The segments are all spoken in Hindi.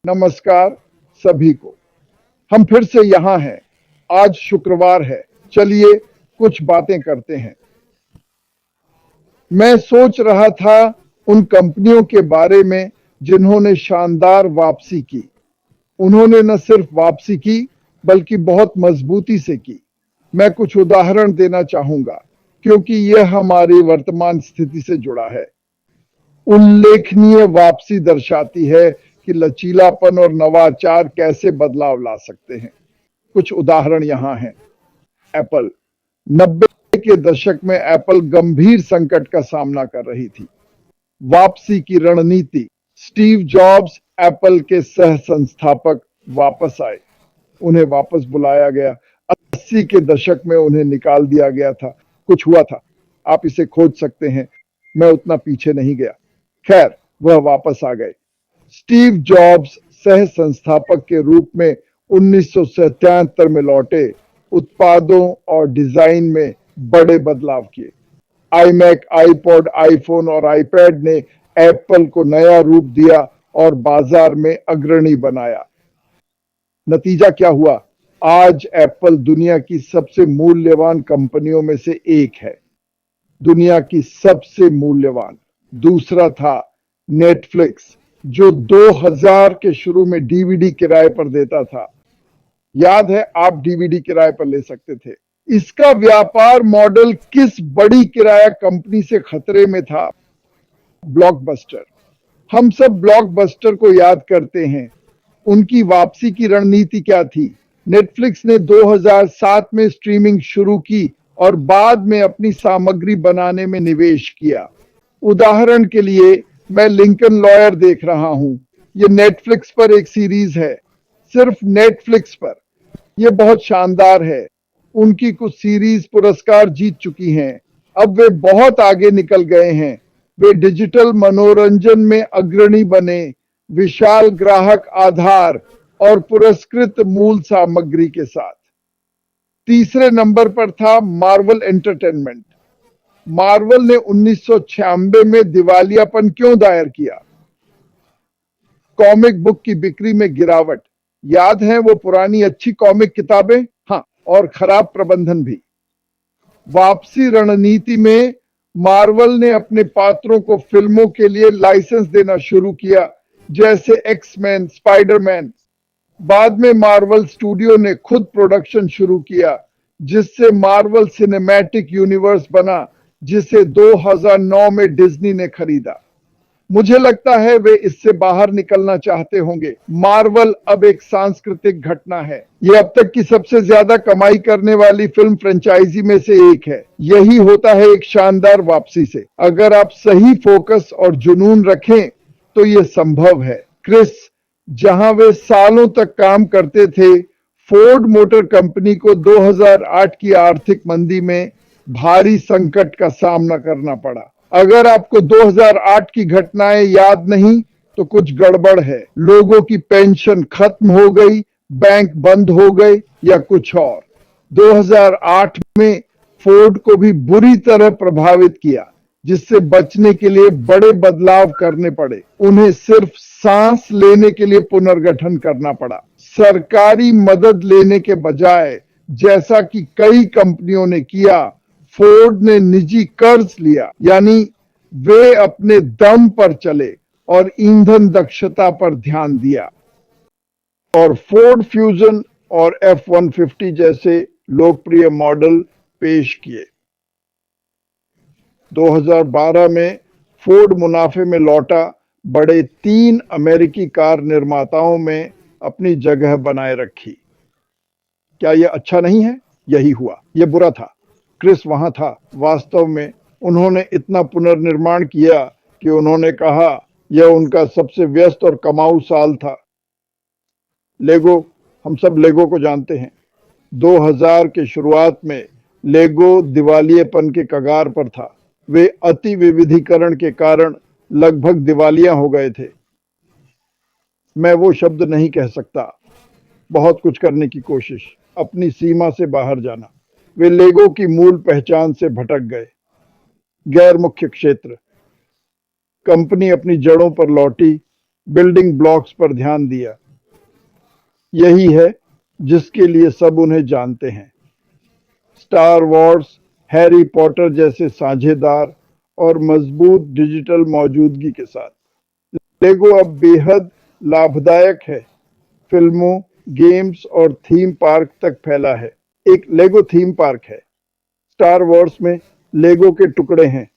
नमस्कार सभी को। हम फिर से यहाँ हैं। आज शुक्रवार है। चलिए कुछ बातें करते हैं। मैं सोच रहा था उन कंपनियों के बारे में जिन्होंने शानदार वापसी की। उन्होंने न सिर्फ वापसी की बल्कि बहुत मजबूती से की। मैं कुछ उदाहरण देना चाहूंगा क्योंकि यह हमारी वर्तमान स्थिति से जुड़ा है। उल्लेखनीय वापसी दर्शाती है कि लचीलापन और नवाचार कैसे बदलाव ला सकते हैं। कुछ उदाहरण यहाँ हैं। एप्पल 90 के दशक में एप्पल गंभीर संकट का सामना कर रही थी। वापसी की रणनीति। स्टीव जॉब्स एप्पल के सह संस्थापक वापस आए। उन्हें वापस बुलाया गया। 80 के दशक में उन्हें निकाल दिया गया था। कुछ हुआ था, आप इसे खोज सकते हैं। मैं उतना पीछे नहीं गया। खैर, वह वापस आ गए। स्टीव जॉब्स सह संस्थापक के रूप में 1977 में लौटे। उत्पादों और डिजाइन में बड़े बदलाव किए। आईमैक, आईपॉड, आईफोन और आईपैड ने एप्पल को नया रूप दिया और बाजार में अग्रणी बनाया। नतीजा क्या हुआ? आज एप्पल दुनिया की सबसे मूल्यवान कंपनियों में से एक है। दुनिया की सबसे मूल्यवान। दूसरा था नेटफ्लिक्स, जो 2000 के शुरू में डीवीडी किराए पर देता था। याद है, आप डीवीडी किराए पर ले सकते थे। इसका व्यापार मॉडल किस बड़ी किराया कंपनी से खतरे में था? ब्लॉकबस्टर। हम सब ब्लॉकबस्टर को याद करते हैं। उनकी वापसी की रणनीति क्या थी? नेटफ्लिक्स ने 2007 में स्ट्रीमिंग शुरू की और बाद में अपनी सामग्री बनाने में निवेश किया। उदाहरण के लिए मैं लिंकन लॉयर देख रहा हूं। यह नेटफ्लिक्स पर एक सीरीज है, सिर्फ नेटफ्लिक्स पर। यह बहुत शानदार है। उनकी कुछ सीरीज पुरस्कार जीत चुकी हैं। अब वे बहुत आगे निकल गए हैं। वे डिजिटल मनोरंजन में अग्रणी बने, विशाल ग्राहक आधार और पुरस्कृत मूल सामग्री के साथ। तीसरे नंबर पर था मार्वल एंटरटेनमेंट। मार्वल ने 1996 में दिवालियापन क्यों दायर किया? कॉमिक बुक की बिक्री में गिरावट। याद है वो पुरानी अच्छी कॉमिक किताबें? हाँ, और खराब प्रबंधन भी। वापसी रणनीति में मार्वल ने अपने पात्रों को फिल्मों के लिए लाइसेंस देना शुरू किया, जैसे एक्समैन, स्पाइडरमैन। बाद में मार्वल स्टूडियो ने खुद प्रोडक्शन शुरू किया, जिससे मार्वल सिनेमैटिक यूनिवर्स बना, जिसे 2009 में डिज्नी ने खरीदा। मुझे लगता है वे इससे बाहर निकलना चाहते होंगे। मार्वल अब एक सांस्कृतिक घटना है। यह अब तक की सबसे ज्यादा कमाई करने वाली फिल्म फ्रेंचाइजी में से एक है। यही होता है एक शानदार वापसी से। अगर आप सही फोकस और जुनून रखें तो यह संभव है। क्रिस, जहां वे सालों तक काम करते थे, फोर्ड मोटर कंपनी को 2008 की आर्थिक मंदी में भारी संकट का सामना करना पड़ा। अगर आपको 2008 की घटनाएं याद नहीं तो कुछ गड़बड़ है। लोगों की पेंशन खत्म हो गई, बैंक बंद हो गए या कुछ और। 2008 में फोर्ड को भी बुरी तरह प्रभावित किया, जिससे बचने के लिए बड़े बदलाव करने पड़े। उन्हें सिर्फ सांस लेने के लिए पुनर्गठन करना पड़ा। सरकारी मदद लेने के बजाय, जैसा कि कई कंपनियों ने किया, फोर्ड ने निजी कर्ज लिया। यानी वे अपने दम पर चले और ईंधन दक्षता पर ध्यान दिया और फोर्ड फ्यूजन और F-150 जैसे लोकप्रिय मॉडल पेश किए। 2012 में फोर्ड मुनाफे में लौटा। बड़े 3 अमेरिकी कार निर्माताओं में अपनी जगह बनाए रखी। क्या यह अच्छा नहीं है? यही हुआ। यह बुरा था। क्रिस वहां था। वास्तव में उन्होंने इतना पुनर्निर्माण किया कि उन्होंने कहा यह उनका सबसे व्यस्त और कमाऊ साल था। लेगो, हम सब लेगो को जानते हैं। 2000 के शुरुआत में लेगो दिवालियेपन के कगार पर था। वे अति विविधीकरण के कारण लगभग दिवालिया हो गए थे। मैं वो शब्द नहीं कह सकता। बहुत कुछ करने की कोशिश, अपनी सीमा से बाहर जाना। वे लेगो की मूल पहचान से भटक गए। गैर मुख्य क्षेत्र। कंपनी अपनी जड़ों पर लौटी। बिल्डिंग ब्लॉक्स पर ध्यान दिया। यही है जिसके लिए सब उन्हें जानते हैं। स्टार वॉर्स, हैरी पॉटर जैसे साझेदार और मजबूत डिजिटल मौजूदगी के साथ लेगो अब बेहद लाभदायक है। फिल्मों, गेम्स और थीम पार्क तक फैला है। एक लेगो थीम पार्क है। स्टार वॉर्स में लेगो के टुकड़े हैं।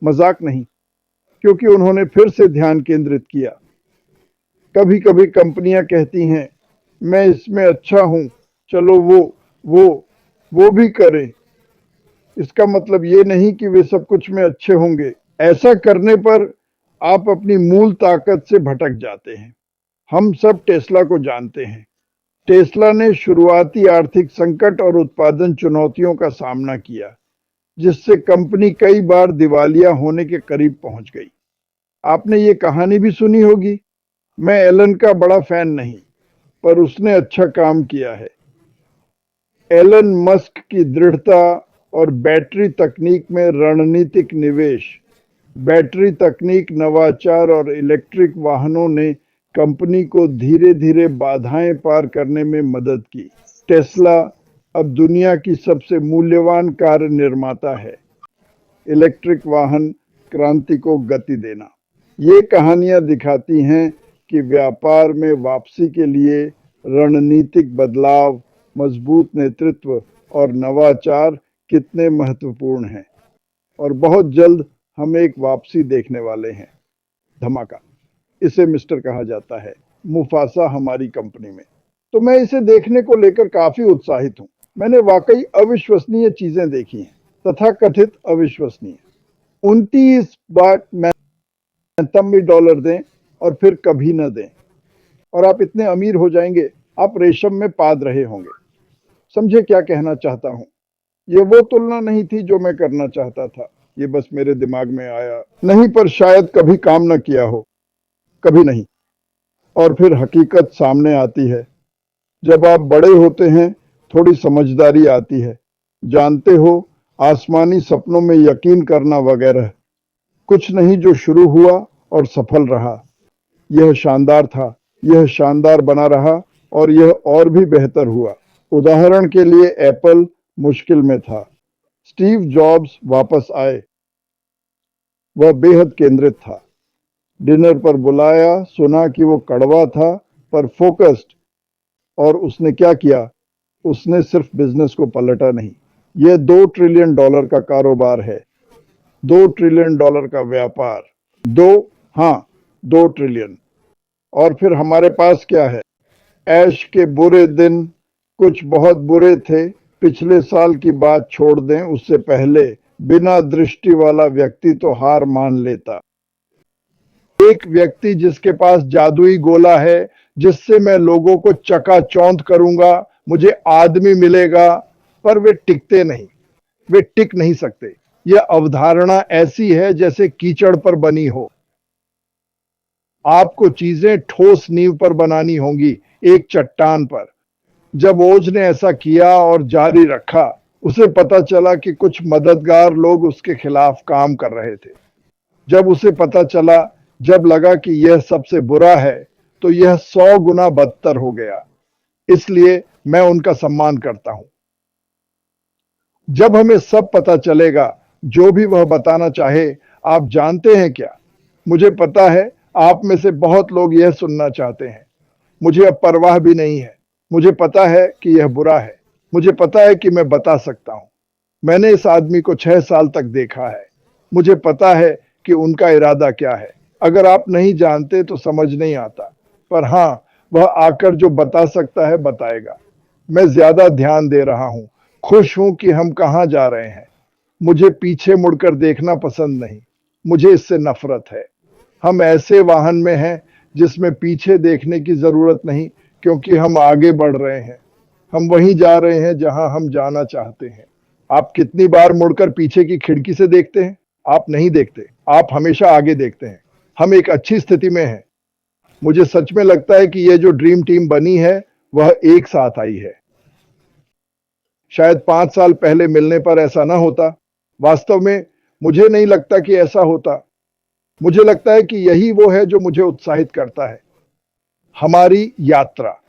मजाक नहीं, क्योंकि उन्होंने फिर से ध्यान केंद्रित किया। कभी कभी कंपनियां कहती हैं, मैं इसमें अच्छा हूं, चलो वो वो भी करें। इसका मतलब ये नहीं कि वे सब कुछ में अच्छे होंगे। ऐसा करने पर आप अपनी मूल ताकत से भटक जाते हैं। हम सब टेस्ला को जानते हैं। टेस्ला ने शुरुआती आर्थिक संकट और उत्पादन चुनौतियों का सामना किया, जिससे कंपनी कई बार दिवालिया होने के करीब पहुंच गई। आपने ये कहानी भी सुनी होगी। मैं एलन का बड़ा फैन नहीं, पर उसने अच्छा काम किया है। एलन मस्क की दृढ़ता और बैटरी तकनीक में रणनीतिक निवेश। बैटरी तकनीक, नवाचार और इलेक्ट्रिक वाहनों ने कंपनी को धीरे धीरे बाधाएं पार करने में मदद की। टेस्ला अब दुनिया की सबसे मूल्यवान कार निर्माता है। इलेक्ट्रिक वाहन क्रांति को गति देना। ये कहानियां दिखाती हैं कि व्यापार में वापसी के लिए रणनीतिक बदलाव, मजबूत नेतृत्व और नवाचार कितने महत्वपूर्ण हैं। और बहुत जल्द हम एक वापसी देखने वाले हैं। धमाका, इसे मिस्टर कहा जाता है, मुफासा हमारी कंपनी में। तो मैं इसे देखने को लेकर काफी उत्साहित हूँ। मैंने वाकई अविश्वसनीय चीजें देखी हैं, तथाकथित अविश्वसनीय। 29 बार मैं तब भी डॉलर दें और फिर कभी न दें, और आप इतने अमीर हो जाएंगे, आप रेशम में पाद रहे होंगे। समझे क्या कहना चाहता हूँ? ये वो तुलना नहीं थी जो मैं करना चाहता था। ये बस मेरे दिमाग में आया नहीं, पर शायद कभी काम न किया हो। कभी नहीं। और फिर हकीकत सामने आती है। जब आप बड़े होते हैं, थोड़ी समझदारी आती है। जानते हो, आसमानी सपनों में यकीन करना वगैरह कुछ नहीं जो शुरू हुआ और सफल रहा। यह शानदार था, यह शानदार बना रहा और यह और भी बेहतर हुआ। उदाहरण के लिए एप्पल मुश्किल में था। स्टीव जॉब्स वापस आए। वह बेहद केंद्रित था। डिनर पर बुलाया, सुना कि वो कड़वा था पर फोकस्ड। और उसने क्या किया? उसने सिर्फ बिजनेस को पलटा नहीं। यह $2 ट्रिलियन का कारोबार है। $2 ट्रिलियन का व्यापार। दो, हाँ, 2 ट्रिलियन। और फिर हमारे पास क्या है? ऐश के बुरे दिन। कुछ बहुत बुरे थे। पिछले साल की बात छोड़ दें, उससे पहले बिना दृष्टि वाला व्यक्ति तो हार मान लेता। एक व्यक्ति जिसके पास जादुई गोला है, जिससे मैं लोगों को चकाचौंध करूंगा, मुझे आदमी मिलेगा, पर वे टिकते नहीं। वे टिक नहीं सकते। यह अवधारणा ऐसी है जैसे कीचड़ पर बनी हो। आपको चीजें ठोस नींव पर बनानी होंगी, एक चट्टान पर। जब ओज ने ऐसा किया और जारी रखा, उसे पता चला कि कुछ मददगार लोग उसके खिलाफ काम कर रहे थे। जब उसे पता चला, जब लगा कि यह सबसे बुरा है, तो यह 100 गुना बदतर हो गया। इसलिए मैं उनका सम्मान करता हूं। जब हमें सब पता चलेगा, जो भी वह बताना चाहे, आप जानते हैं क्या? मुझे पता है आप में से बहुत लोग यह सुनना चाहते हैं। मुझे अब परवाह भी नहीं है। मुझे पता है कि यह बुरा है। मुझे पता है कि मैं बता सकता हूं। मैंने इस आदमी को 6 साल तक देखा है। मुझे पता है कि उनका इरादा क्या है। अगर आप नहीं जानते तो समझ नहीं आता, पर हाँ, वह आकर जो बता सकता है बताएगा। मैं ज्यादा ध्यान दे रहा हूं। खुश हूं कि हम कहां जा रहे हैं। मुझे पीछे मुड़कर देखना पसंद नहीं। मुझे इससे नफरत है। हम ऐसे वाहन में हैं जिसमें पीछे देखने की जरूरत नहीं, क्योंकि हम आगे बढ़ रहे हैं। हम वहीं जा रहे हैं जहां हम जाना चाहते हैं। आप कितनी बार मुड़कर पीछे की खिड़की से देखते हैं? आप नहीं देखते। आप हमेशा आगे देखते हैं। हम एक अच्छी स्थिति में हैं। मुझे सच में लगता है कि यह जो ड्रीम टीम बनी है, वह एक साथ आई है। शायद 5 साल पहले मिलने पर ऐसा ना होता। वास्तव में मुझे नहीं लगता कि ऐसा होता। मुझे लगता है कि यही वो है जो मुझे उत्साहित करता है, हमारी यात्रा,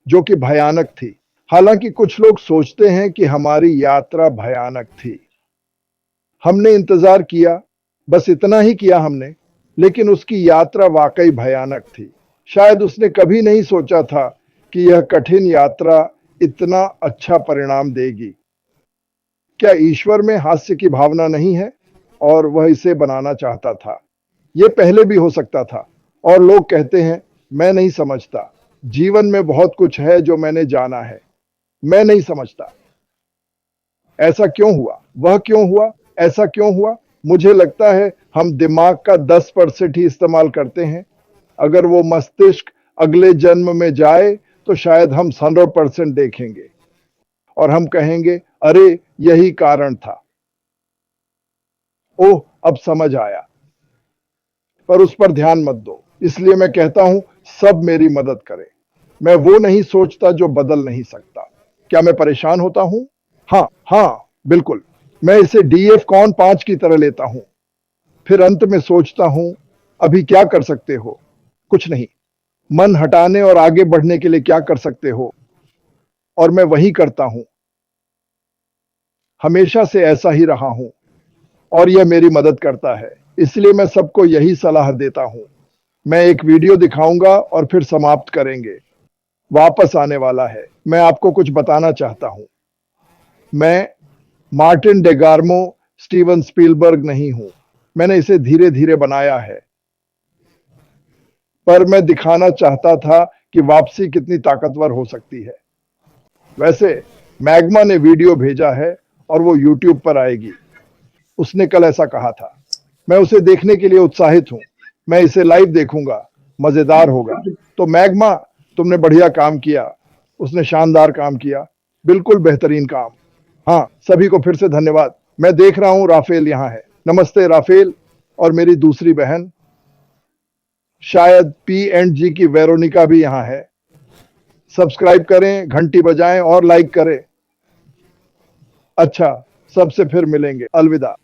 जो कि भयानक थी। हालांकि कुछ लोग सोचते हैं कि हमारी यात्रा भयानक थी। हमने इंतजार किया, बस इतना ही किया हमने, लेकिन उसकी यात्रा वाकई भयानक थी। शायद उसने कभी नहीं सोचा था कि यह कठिन यात्रा इतना अच्छा परिणाम देगी। क्या ईश्वर में हास्य की भावना नहीं है और वह इसे बनाना चाहता था? यह पहले भी हो सकता था। और लोग कहते हैं, मैं नहीं समझता, जीवन में बहुत कुछ है जो मैंने जाना है, मैं नहीं समझता। ऐसा क्यों हुआ? वह क्यों हुआ? ऐसा क्यों हुआ? मुझे लगता है हम दिमाग का 10% ही इस्तेमाल करते हैं। अगर वो मस्तिष्क अगले जन्म में जाए तो शायद हम 100% देखेंगे और हम कहेंगे, अरे यही कारण था। ओह, अब समझ आया। पर उस पर ध्यान मत दो। इसलिए मैं कहता हूं, सब मेरी मदद करें। मैं वो नहीं सोचता जो बदल नहीं सकता। क्या मैं परेशान होता हूं? हाँ, हाँ, बिल्कुल। मैं इसे डीएफ कॉन 5 की तरह लेता हूं। फिर अंत में सोचता हूं, अभी क्या कर सकते हो? कुछ नहीं। मन हटाने और आगे बढ़ने के लिए क्या कर सकते हो? और मैं वही करता हूं। हमेशा से ऐसा ही रहा हूं और यह मेरी मदद करता है। इसलिए मैं सबको यही सलाह देता हूं। मैं एक वीडियो दिखाऊंगा और फिर समाप्त करेंगे। वापस आने वाला है। मैं आपको कुछ बताना चाहता हूं। मैं मार्टिन डेगार्मो स्टीवन स्पीलबर्ग नहीं हूं। मैंने इसे धीरे धीरे बनाया है, पर मैं दिखाना चाहता था कि वापसी कितनी ताकतवर हो सकती है। वैसे मैग्मा ने वीडियो भेजा है और वो यूट्यूब पर आएगी। उसने कल ऐसा कहा था। मैं उसे देखने के लिए उत्साहित हूं। मैं इसे लाइव देखूंगा। मजेदार होगा। तो मैग्मा, तुमने बढ़िया काम किया। उसने शानदार काम किया। बिल्कुल बेहतरीन काम। हाँ, सभी को फिर से धन्यवाद। मैं देख रहा हूं राफेल यहां है। नमस्ते राफेल। और मेरी दूसरी बहन, शायद पी एंड जी की वेरोनिका भी यहां है। सब्सक्राइब करें, घंटी बजाएं और लाइक करें। अच्छा, सबसे फिर मिलेंगे। अलविदा।